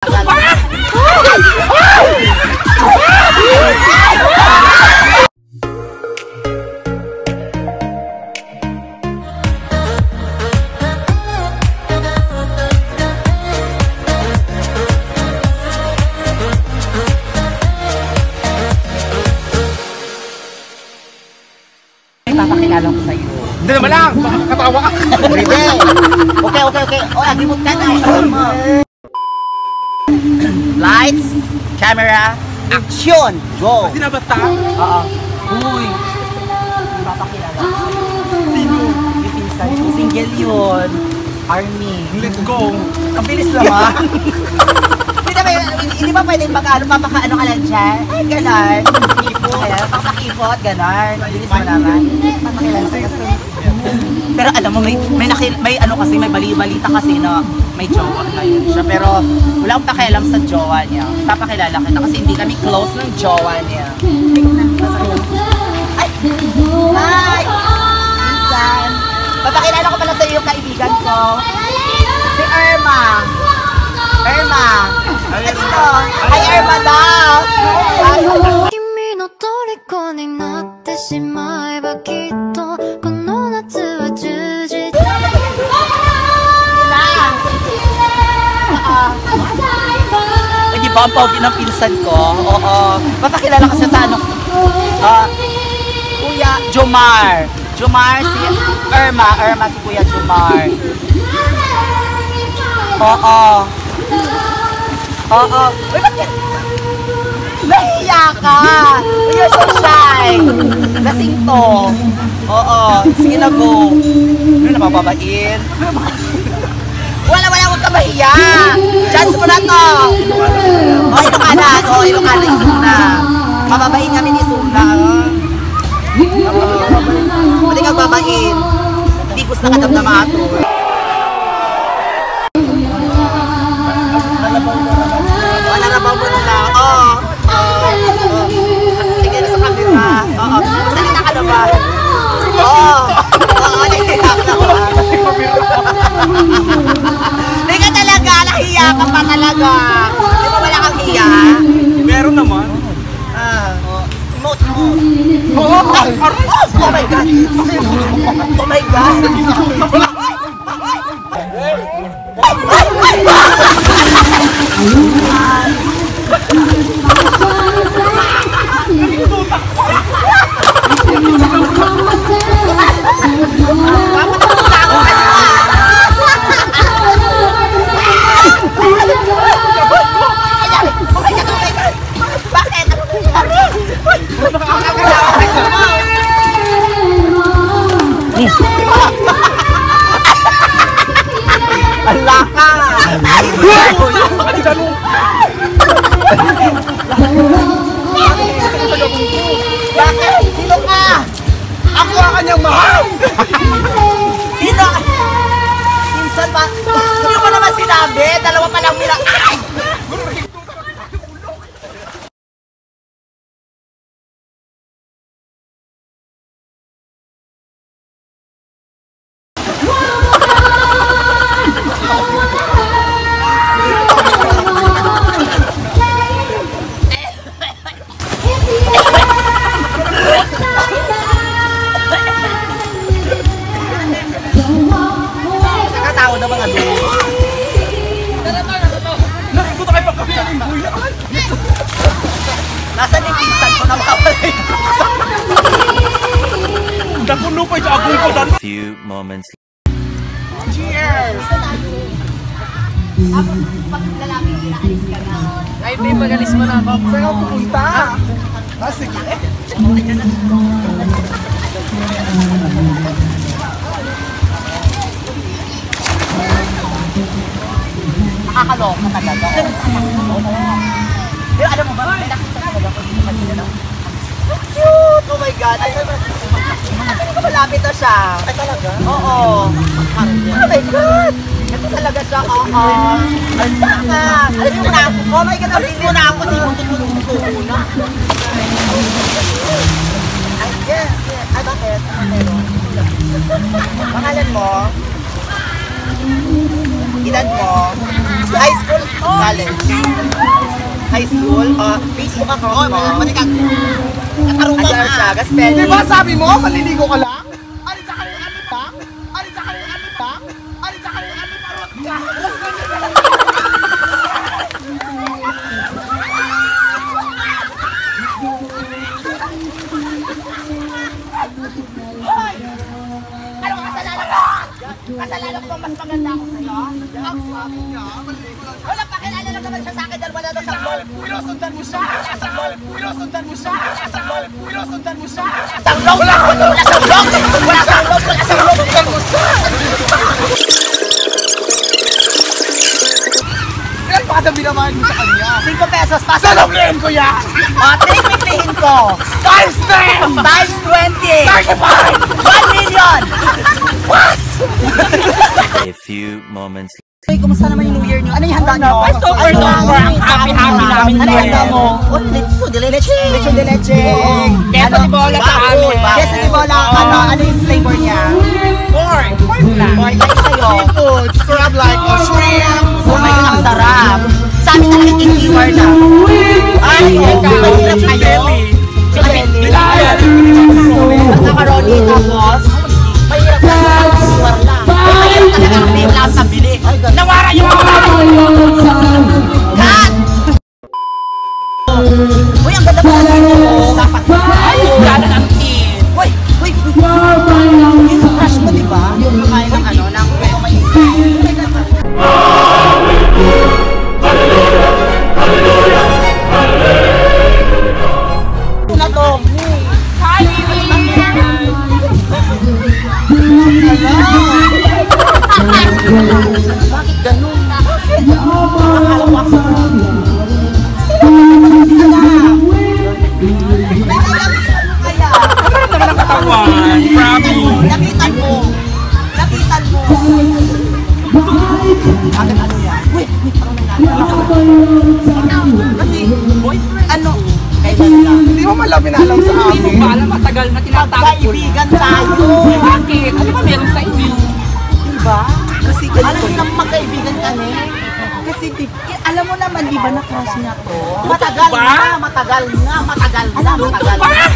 Papakilala ko sa'yo. Hindi naman lang! Katawa ka! Okay. O, agimot ka na. Lights, camera, action! Go! Kasi nabasta? Oo. Uy! Papakilala ko sa'yo. Sino? Yung pinsan ko. Single yun. Army. Let's go! Ang bilis naman. Hindi ba pwedeng papakaano ka lang dyan? Ay, gano'n. Papakipot, gano'n. Bilis mo naman. Papakilala sa'yo. Pero alam mo, may ano kasi, may balita kasi na may jowa ngayon siya. Pero wala akong pakialam sa jowa niya. Papakilala kita kasi hindi kami close ng jowa niya. Ay! Hi! Minsan. Papakilala ko pala sa iyo yung kaibigan ko. Si Irma. Irma. Ito. Hi, Irma daw. Kimi no toriko ni natte shimaeba kitto kono natsu wa juji. Hindi ba ang pogi ng pinsan ko? Oo. Papakilala ka sa ano? Kuya Jomar. Jomar si Irma. Irma si Kuya Jomar. Oo. Uy, bakit? Nahiya ka! You're so shy! Lasing to. Oo. Sige na, go. Ano na, mababain? Wala, huwag ka mahiya! Chance mo na to! Ilocana, Isuna. Mababain kami ni Isuna. Hindi kang babain. Hindi gusto na kadamdama ato. Narabaw mo na. Tingnan sa camera. Salita ka na ba? Nahiya ka ba? Hindi ka talaga, nahiya ka pa talaga. Di ba wala kang hiya? Meron naman. Emote mo. Oh my God! Oh my God! Bakit? Sino ka? Ako ang kanyang mahal! Sino? Minsan ba? Hindi ko naman sinabi. Dalawa pa lang bilang. Ay! Nakatawa na mga doon. Nakikita kayo pagkakita ng buyan! Nasaan yung pinsan ko na makawalay? Nakulo pa sa agoy ko dan. Few moments. Cheers! Pag lalaki sila, alis ka na. Ay, babe, magalis mo na ako. Saan ako pupunta? Sige. Nakakaloka talaga. Pero alam mo ba, may nakita talaga ko dito kanina na. Cute! Oh my God! Ay, malapit na siya. Ay, talaga? Oo. Oh my God! Ito talaga siya, oo. Ay, saka! Alis mo na ako. Oh my God, alis mo na ako. Di mo tutulong na. Ay, yes. Ay, bakit? Pangalan mo? Edad mo? High school? College. High school? Facebook account mo? Manikag. Katarungan siya. Gaspel. Di ba sabi mo, maliligo ka lang? Alit sa kanya, ano ba? Alit sa kanya, ano ba? Alit sa kanya, ano parot ka? Anong kasalanan ko? Kasalanan ko mas maganda ako sa'yo? Ang sabi niya, maliligo lang. Wala pa kilala lang naman siya sa akin dahil wala na sa mall. Pinusundan mo siya! Pinusundan mo siya! Pinusundan mo siya! Sanglong! Wala sanglong! Wala sanglong! Wala sanglong! Pinusundan mo siya! Ilan pa kasang binabahan mo sa kanya? 5 pesos, pasok! Salubin ko yan! Take pipilihin ko! Times 10! Times 20! 35! 1 million! A few moments Hey, kumusta naman yung New Year nyo? Ano yung handa nyo? Ay, super duper. Ang happy-happy namin Ano New yung handa Year. mo? Oh, lecho de leche! Lecho de leche! Queso de bola sa amin. Queso de bola, ano yung flavor niya? Pork. Pork lang. Pork, like sa'yo. Seafood! Crab like shrimp! Oh my God, ang sarap! Sa amin talaga kikiwar na. Ay, mahirap kayo. Chileli. At macaroni, tapos, mahirap na kikiwar lang. Mahirap talaga ang may lang sa bili. Nawara yung mga Cut! Uy, ang ganda mo ng dito mo. Dapat. Ay, gana ng kid. Uy, uy, uy. Yung crush mo, di ba? Yung kaya ng ano, ng may na to. Hi, Bakit ganun? Akala ko ako. Kaya, Masarap naman ang katawan. Promise. lapitan mo. Lapitan mo. Bakit ano yan? Wait, parang may kasi, boyfriend. Ano? Kailan lang? Hindi mo malabi na alam sa Hindi mo amin. ba alam matagal na tinatawag ko na. Magkaibigan tayo. Bakit? Ano ba meron sa inyo? Diba? Kasi alam mo naman magkaibigan kami. Kasi alam mo naman, di ba na crush niya ko? Matagal ba? na, matagal na, matagal na, matagal Ba? na.